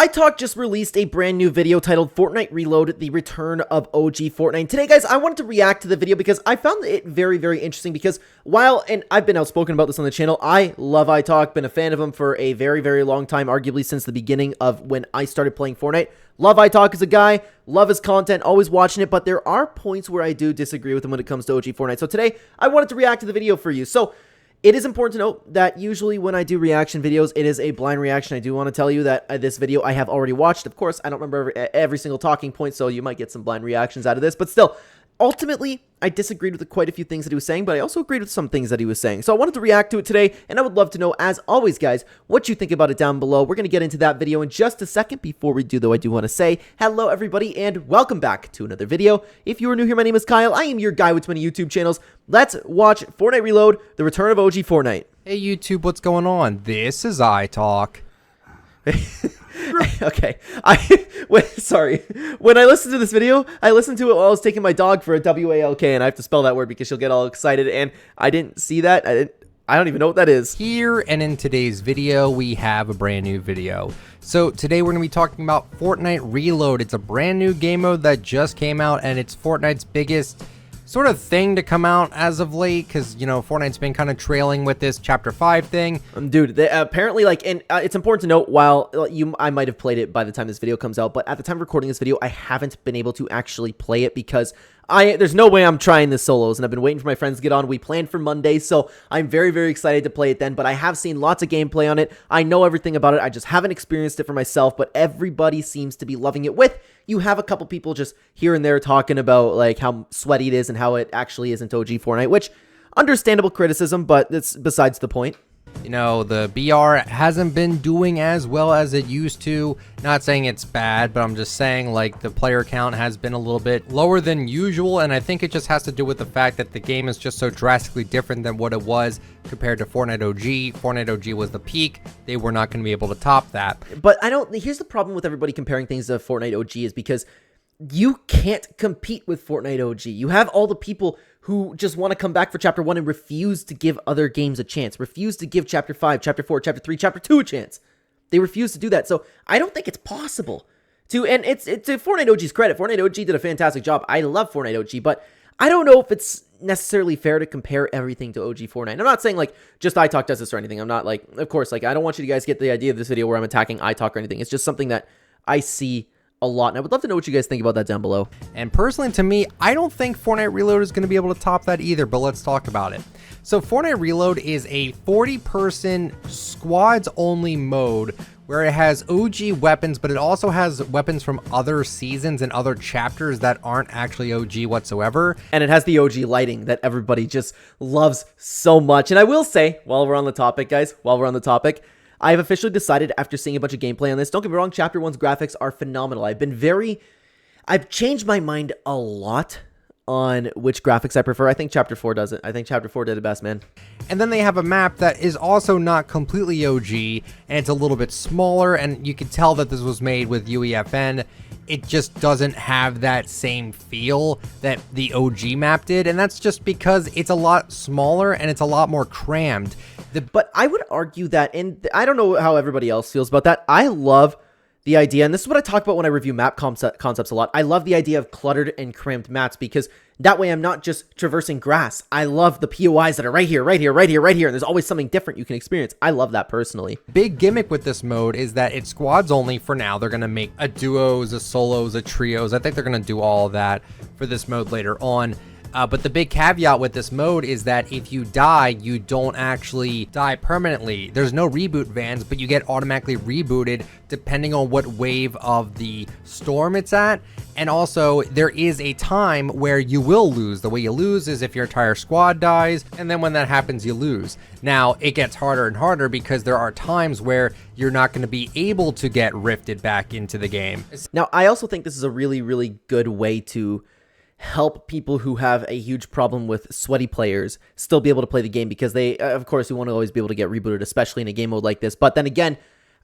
iTalk just released a brand new video titled Fortnite Reload, the return of OG Fortnite. Today, guys, I wanted to react to the video because I found it very, very interesting because and I've been outspoken about this on the channel, I love iTalk, been a fan of him for a very, very long time, arguably since the beginning of when I started playing Fortnite. Love iTalk as a guy, love his content, always watching it, but there are points where I do disagree with him when it comes to OG Fortnite. So today, I wanted to react to the video for you. So, it is important to note that usually when I do reaction videos, it is a blind reaction. I do want to tell you that this video I have already watched. Of course, I don't remember every single talking point, so you might get some blind reactions out of this. But still, ultimately, I disagreed with quite a few things that he was saying, but I also agreed with some things that he was saying. So I wanted to react to it today, and I would love to know, as always, guys, what you think about it down below. We're going to get into that video in just a second. Before we do, though, I do want to say hello, everybody, and welcome back to another video. If you are new here, my name is Kyle. I am your guy with 20 YouTube channels. Let's watch Fortnite Reload, the return of OG Fortnite. Hey, YouTube, what's going on? This is iTalk. Okay, sorry. When I listened to this video, I listened to it while I was taking my dog for a WALK, and I have to spell that word because she'll get all excited, and I didn't see that. I don't even know what that is. Here and in today's video, we have a brand new video. So today we're going to be talking about Fortnite Reload. It's a brand new game mode that just came out, and it's Fortnite's biggest sort of thing to come out as of late, because, you know, Fortnite's been kind of trailing with this Chapter 5 thing. Dude, apparently, like, and it's important to note, while I might have played it by the time this video comes out, but at the time of recording this video, I haven't been able to actually play it because there's no way I'm trying this solos, and I've been waiting for my friends to get on. We planned for Monday, so I'm very, very excited to play it then, but I have seen lots of gameplay on it. I know everything about it. I just haven't experienced it for myself, but everybody seems to be loving it. You have a couple people just here and there talking about, like, how sweaty it is and how it actually isn't OG Fortnite, which, understandable criticism, but it's besides the point. You know, the BR hasn't been doing as well as it used to. Not saying it's bad, but I'm just saying, like, the player count has been a little bit lower than usual, and I think it just has to do with the fact that the game is just so drastically different than what it was compared to Fortnite OG. Fortnite OG was the peak. They were not going to be able to top that. But here's the problem with everybody comparing things to Fortnite OG is because you can't compete with Fortnite OG. You have all the people who just want to come back for Chapter 1 and refuse to give other games a chance, refuse to give Chapter 5, Chapter 4, Chapter 3, Chapter 2 a chance. They refuse to do that, so I don't think it's possible to, and it's to Fortnite OG's credit. Fortnite OG did a fantastic job. I love Fortnite OG, but I don't know if it's necessarily fair to compare everything to OG Fortnite. I'm not saying, like, just iTalk does this or anything. I'm not, like, of course, like, I don't want you guys to get the idea of this video where I'm attacking iTalk or anything. It's just something that I see a lot, and I would love to know what you guys think about that down below. And personally, to me, I don't think Fortnite Reload is going to be able to top that either, but let's talk about it. So Fortnite Reload is a 40-person squads-only mode where it has OG weapons, but it also has weapons from other seasons and other chapters that aren't actually OG whatsoever. And it has the OG lighting that everybody just loves so much. And I will say, while we're on the topic, guys, I have officially decided after seeing a bunch of gameplay on this, don't get me wrong, Chapter 1's graphics are phenomenal. I've changed my mind a lot on which graphics I prefer. I think Chapter 4 does it. I think Chapter 4 did it best, man. And then they have a map that is also not completely OG, and it's a little bit smaller, and you can tell that this was made with UEFN. It just doesn't have that same feel that the OG map did, and that's just because it's a lot smaller and it's a lot more crammed. But I would argue that, and I don't know how everybody else feels about that, I love the idea, and this is what I talk about when I review map concepts a lot. I love the idea of cluttered and crammed maps because that way I'm not just traversing grass. I love the POIs that are right here, right here, right here, right here, and there's always something different you can experience. I love that personally. Big gimmick with this mode is that it's squads only for now. They're going to make a duos, a solos, a trios. I think they're going to do all of that for this mode later on. But the big caveat with this mode is that if you die, you don't actually die permanently. There's no reboot vans, but you get automatically rebooted depending on what wave of the storm it's at. And also, there is a time where you will lose. The way you lose is if your entire squad dies, and then when that happens, you lose. Now, it gets harder and harder because there are times where you're not going to be able to get rifted back into the game. Now, I also think this is a really, really good way to help people who have a huge problem with sweaty players still be able to play the game, because they, of course, we want to always be able to get rebooted, especially in a game mode like this. But then again,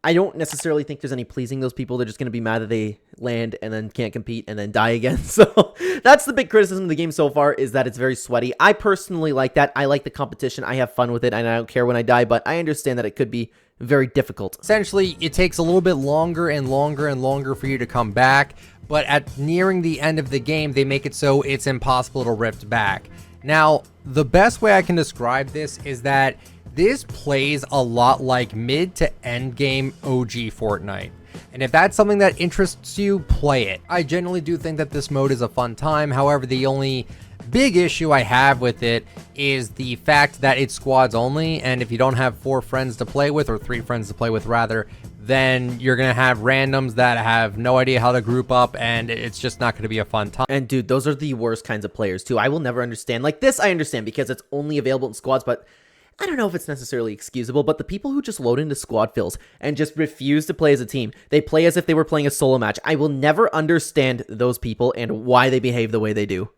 I don't necessarily think there's any pleasing those people. They're just going to be mad that they land and then can't compete and then die again. So that's the big criticism of the game so far, is that it's very sweaty. I personally like that. I like the competition. I have fun with it, and I don't care when I die, but I understand that it could be very difficult. Essentially, it takes a little bit longer and longer and longer for you to come back, but at nearing the end of the game, they make it so it's impossible to rift back. Now, the best way I can describe this is that this plays a lot like mid to end game OG Fortnite. And if that's something that interests you, play it. I generally do think that this mode is a fun time. However, the only big issue I have with it is the fact that it's squads only, and if you don't have 4 friends to play with, or 3 friends to play with rather, then you're gonna have randoms that have no idea how to group up, and it's just not gonna be a fun time. And dude, those are the worst kinds of players too. I will never understand. Like this, I understand because it's only available in squads, but I don't know if it's necessarily excusable, but the people who just load into squad fills and just refuse to play as a team, they play as if they were playing a solo match. I will never understand those people and why they behave the way they do.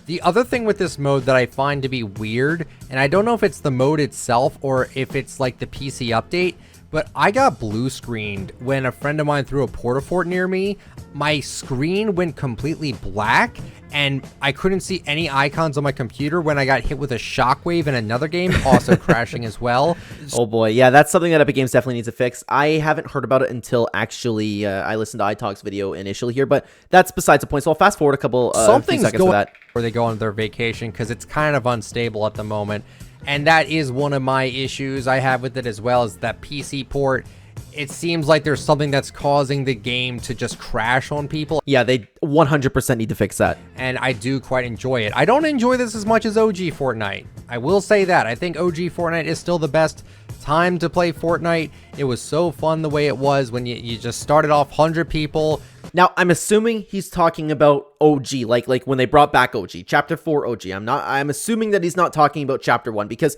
The other thing with this mode that I find to be weird, and I don't know if it's the mode itself or if it's like the PC update, but I got blue screened when a friend of mine threw a porta-fort near me. My screen went completely black and I couldn't see any icons on my computer when I got hit with a shockwave in another game, also crashing as well. Oh boy, yeah, that's something that Epic Games definitely needs to fix. I haven't heard about it until actually I listened to iTalk's video initially here, but that's besides the point. So I'll fast forward a couple few seconds for that. Where they go on their vacation because it's kind of unstable at the moment. And that is one of my issues I have with it as well, is that PC port. It seems like there's something that's causing the game to just crash on people. Yeah, they 100% need to fix that. And I do quite enjoy it. I don't enjoy this as much as OG Fortnite. I will say that. I think OG Fortnite is still the best time to play Fortnite. It was so fun the way it was when you just started off 100 people. Now, I'm assuming he's talking about OG, like when they brought back OG, Chapter 4 OG. I'm assuming that he's not talking about Chapter 1 because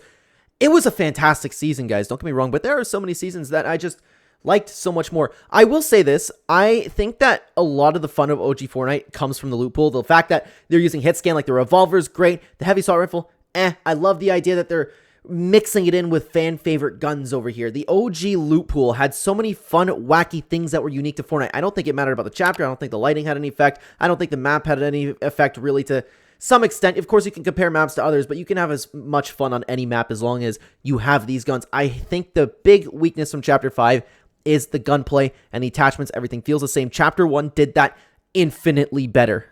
it was a fantastic season, guys. Don't get me wrong, but there are so many seasons that I just liked so much more. I will say this. I think that a lot of the fun of OG Fortnite comes from the loot pool. The fact that they're using hit scan, like the revolver is great. The heavy assault rifle, I love the idea that they're mixing it in with fan favorite guns over here. The OG loot pool had so many fun, wacky things that were unique to Fortnite. I don't think it mattered about the chapter. I don't think the lighting had any effect. I don't think the map had any effect really to some extent. Of course, you can compare maps to others, but you can have as much fun on any map as long as you have these guns. I think the big weakness from Chapter 5 is the gunplay and the attachments. Everything feels the same. Chapter 1 did that infinitely better.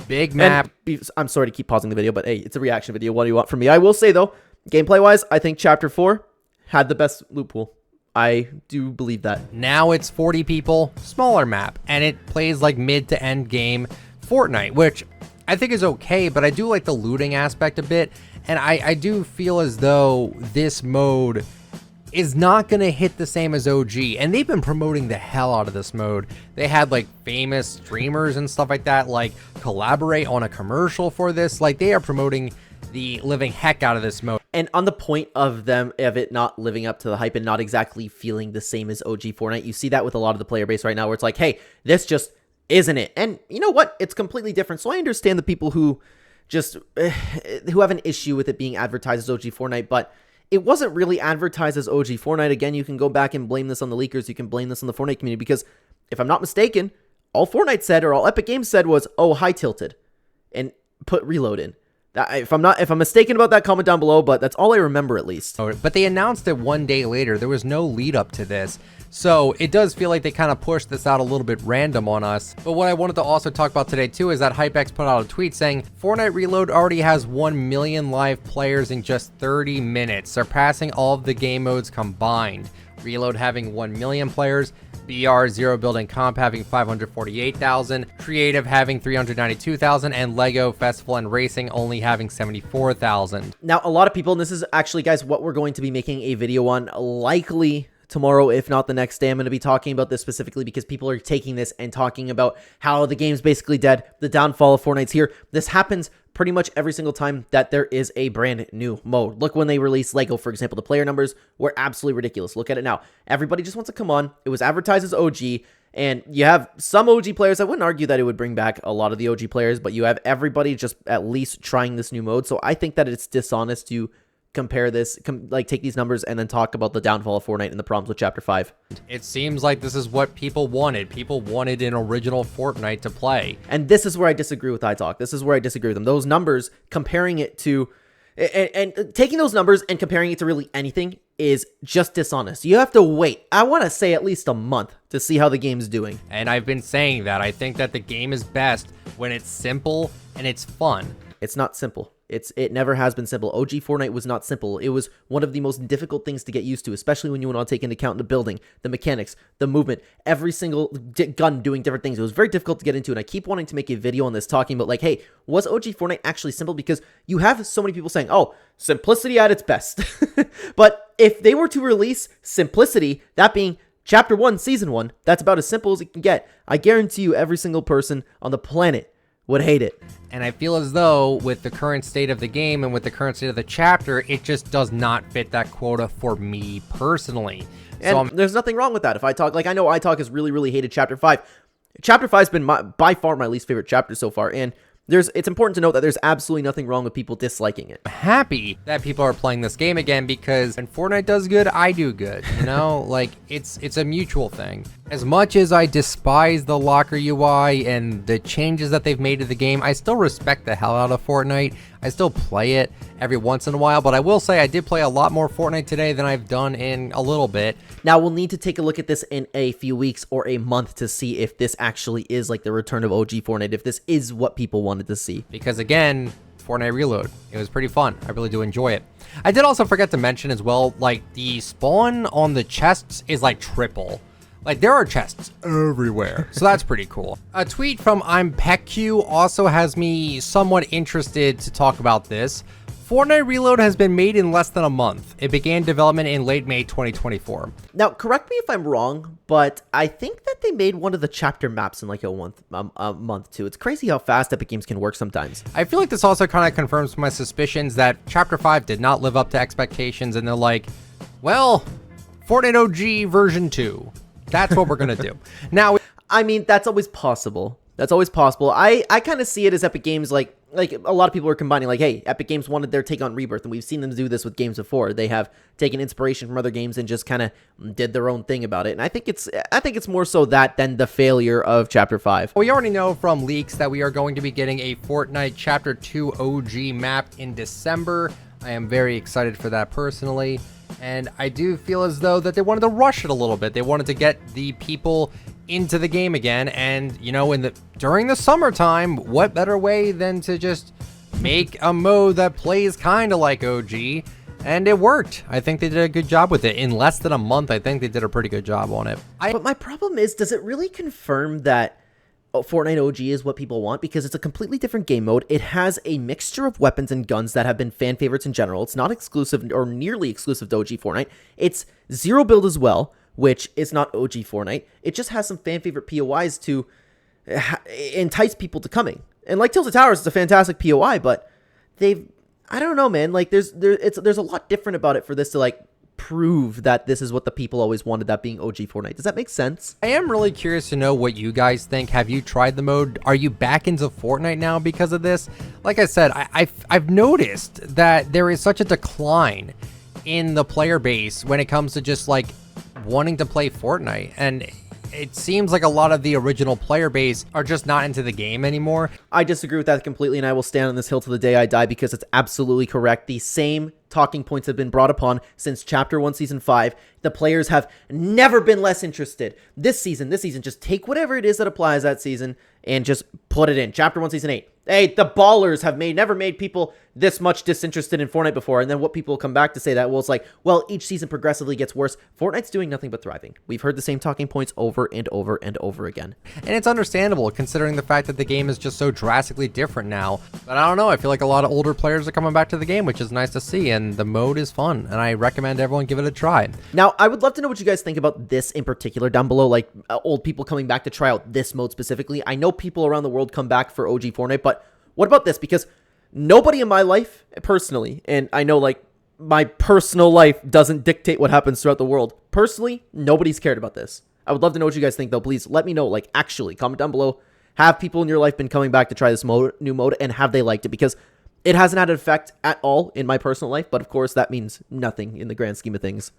Big map. And I'm sorry to keep pausing the video, but hey, it's a reaction video. What do you want from me? I will say, though, gameplay-wise, I think Chapter 4 had the best loot pool. I do believe that. Now it's 40 people, smaller map, and it plays like mid to end game Fortnite, which I think is okay, but I do like the looting aspect a bit, and I do feel as though this mode is not going to hit the same as OG, and they've been promoting the hell out of this mode. They had like famous streamers and stuff like that like collaborate on a commercial for this. Like they are promoting the living heck out of this mode. And on the point of it not living up to the hype and not exactly feeling the same as OG Fortnite, you see that with a lot of the player base right now where it's like, hey, this just isn't it. And you know what? It's completely different. So I understand the people who just who have an issue with it being advertised as OG Fortnite, but it wasn't really advertised as OG Fortnite. Again, you can go back and blame this on the leakers. You can blame this on the Fortnite community because if I'm not mistaken, all Fortnite said or all Epic Games said was, oh, high tilted and put reload in. If I'm mistaken about that, comment down below, but that's all I remember at least. But they announced it one day later. There was no lead up to this. So it does feel like they kind of pushed this out a little bit random on us. But what I wanted to also talk about today too is that HypeX put out a tweet saying Fortnite Reload already has 1 million live players in just 30 minutes, surpassing all of the game modes combined. Reload having 1 million players, BR, Zero Build, and Comp having 548,000, Creative having 392,000, and Lego, Festival, and Racing only having 74,000. Now, a lot of people, and this is actually, guys, what we're going to be making a video on likely tomorrow, if not the next day. I'm going to be talking about this specifically because people are taking this and talking about how the game's basically dead, the downfall of Fortnite's here. This happens pretty much every single time that there is a brand new mode. Look when they released Lego, for example. The player numbers were absolutely ridiculous. Look at it now. Everybody just wants to come on. It was advertised as OG, and you have some OG players. I wouldn't argue that it would bring back a lot of the OG players, but you have everybody just at least trying this new mode. So I think that it's dishonest to compare this, like take these numbers and then talk about the downfall of Fortnite and the problems with Chapter 5. It seems like this is what people wanted. People wanted an original Fortnite to play. And this is where I disagree with iTalk. This is where I disagree with them. Those numbers, comparing it to, and taking those numbers and comparing it to really anything is just dishonest. You have to wait, I want to say at least a month to see how the game's doing. And I've been saying that. I think that the game is best when it's simple and it's fun. It's not simple. It never has been simple. OG Fortnite was not simple. It was one of the most difficult things to get used to, especially when you want to take into account the building, the mechanics, the movement, every single gun doing different things. It was very difficult to get into, and I keep wanting to make a video on this talking about, like, hey, was OG Fortnite actually simple? Because you have so many people saying, oh, simplicity at its best. But if they were to release simplicity, that being Chapter 1, Season 1, that's about as simple as it can get. I guarantee you every single person on the planet would hate it. And I feel as though with the current state of the game and with the current state of the chapter, it just does not fit that quota for me personally. And there's nothing wrong with that. If I talk, like, I know I talk has really hated Chapter 5. Chapter 5 has been by far my least favorite chapter so far, and it's important to note that there's absolutely nothing wrong with people disliking it. I'm happy that people are playing this game again, because when Fortnite does good, I do good, you know? Like, it's a mutual thing. As much as I despise the locker UI and the changes that they've made to the game, I still respect the hell out of Fortnite. I still play it every once in a while, but I will say I did play a lot more Fortnite today than I've done in a little bit. Now, we'll need to take a look at this in a few weeks or a month to see if this actually is like the return of OG Fortnite, if this is what people wanted to see. Because again, Fortnite Reload, it was pretty fun. I really do enjoy it. I did also forget to mention as well, like, the spawn on the chests is like triple. Like, there are chests everywhere, so that's pretty cool. A tweet from I'm PecQ also has me somewhat interested to talk about this. Fortnite Reload has been made in less than a month. It began development in late May 2024. Now, correct me if I'm wrong, but I think that they made one of the chapter maps in like a month too. It's crazy how fast Epic Games can work sometimes. I feel like this also kind of confirms my suspicions that Chapter 5 did not live up to expectations, and they're like, well, Fortnite OG version 2. That's what we're going to do. Now, I mean, that's always possible. That's always possible. I kind of see it as Epic Games, like a lot of people are combining, like, hey, Epic Games wanted their take on Rebirth, and we've seen them do this with games before. They have taken inspiration from other games and just kind of did their own thing about it. And I think it's more so that than the failure of Chapter 5. We already know from leaks that we are going to be getting a Fortnite Chapter 2 OG map in December. I am very excited for that personally. And I do feel as though that they wanted to rush it a little bit. They wanted to get the people into the game again. And, you know, during the summertime, what better way than to just make a mode that plays kind of like OG? And it worked. I think they did a good job with it. In less than a month, I think they did a pretty good job on it. But my problem is, does it really confirm that Fortnite OG is what people want? Because it's a completely different game mode. It has a mixture of weapons and guns that have been fan favorites in general. It's not exclusive or nearly exclusive to OG Fortnite. It's zero build as well, which is not OG Fortnite. It just has some fan favorite POIs to entice people to coming. And like Tilted Towers, it's a fantastic POI, but I don't know, man. Like there's a lot different about it for this to like prove that this is what the people always wanted, that being OG Fortnite. Does that make sense? I am really curious to know what you guys think. Have you tried the mode? Are you back into Fortnite now because of this? Like I said, I've noticed that there is such a decline in the player base when it comes to just like wanting to play Fortnite, and it seems like a lot of the original player base are just not into the game anymore. I disagree with that completely, and I will stand on this hill to the day I die because it's absolutely correct. The same talking points have been brought upon since Chapter 1, Season 5. The players have never been less interested. This season, just take whatever it is that applies that season and just put it in. Chapter 1, Season 8. Hey, the ballers have never made people this much disinterested in Fortnite before. And then what people come back to say that, well, it's like, well, each season progressively gets worse. Fortnite's doing nothing but thriving. We've heard the same talking points over and over and over again. And it's understandable considering the fact that the game is just so drastically different now. But I don't know, I feel like a lot of older players are coming back to the game, which is nice to see. And the mode is fun, and I recommend everyone give it a try. Now, I would love to know what you guys think about this in particular down below, like old people coming back to try out this mode specifically. I know people around the world come back for OG Fortnite, but what about this? Because nobody in my life, personally, and I know like my personal life doesn't dictate what happens throughout the world. Personally, nobody's cared about this. I would love to know what you guys think, though. Please let me know, like, actually, comment down below. Have people in your life been coming back to try this new mode, and have they liked it? Because it hasn't had an effect at all in my personal life, but of course that means nothing in the grand scheme of things.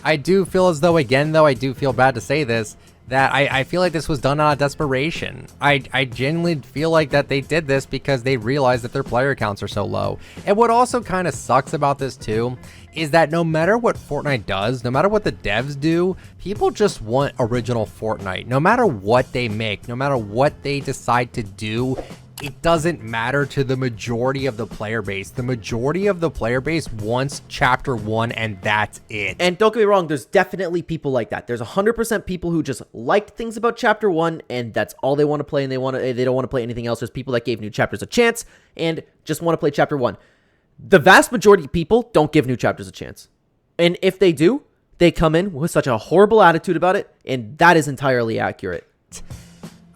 I do feel as though, again, though, I do feel bad to say this, that I feel like this was done out of desperation. I genuinely feel like that they did this because they realized that their player counts are so low. And what also kind of sucks about this too is that no matter what Fortnite does, no matter what the devs do, people just want original Fortnite. No matter what they make, no matter what they decide to do, it doesn't matter to the majority of the player base. The majority of the player base wants Chapter 1 and that's it. And don't get me wrong, there's definitely people like that. There's 100% people who just liked things about Chapter 1 and that's all they want to play and they don't want to play anything else. There's people that gave new chapters a chance and just want to play Chapter 1. The vast majority of people don't give new chapters a chance. And if they do, they come in with such a horrible attitude about it, and that is entirely accurate.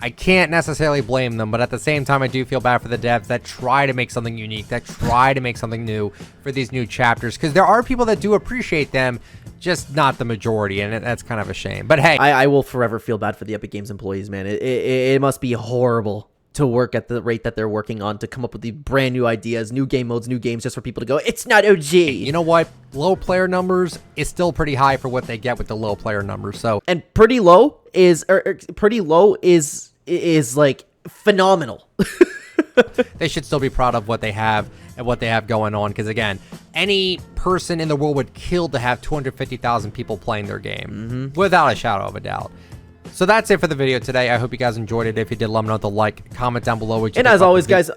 I can't necessarily blame them, but at the same time, I do feel bad for the devs that try to make something unique, that try to make something new for these new chapters, because there are people that do appreciate them, just not the majority, and that's kind of a shame. But hey, I will forever feel bad for the Epic Games employees, man. It must be horrible to work at the rate that they're working on, to come up with the brand new ideas, new game modes, new games, just for people to go, it's not OG. You know what? Low player numbers is still pretty high for what they get with the low player numbers. So, and pretty low is like phenomenal. They should still be proud of what they have and what they have going on. Because again, any person in the world would kill to have 250,000 people playing their game, without a shadow of a doubt. So that's it for the video today. I hope you guys enjoyed it. If you did, let me know with a like, comment down below. And as always, guys,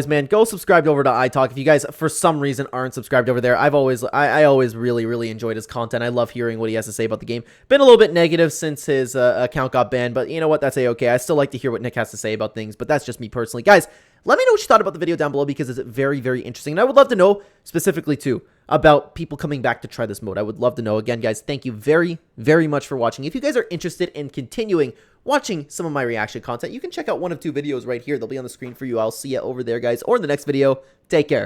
man, go subscribe over to iTalk. If you guys, for some reason, aren't subscribed over there, I always really enjoyed his content. I love hearing what he has to say about the game. Been a little bit negative since his account got banned, but you know what? That's okay. I still like to hear what Nick has to say about things, but that's just me personally. Guys, let me know what you thought about the video down below, because it's very interesting. And I would love to know specifically, too, about people coming back to try this mode. I would love to know. Again, guys, thank you very much for watching. If you guys are interested in continuing watching some of my reaction content, you can check out one of two videos right here. They'll be on the screen for you. I'll see you over there, guys, or in the next video. Take care.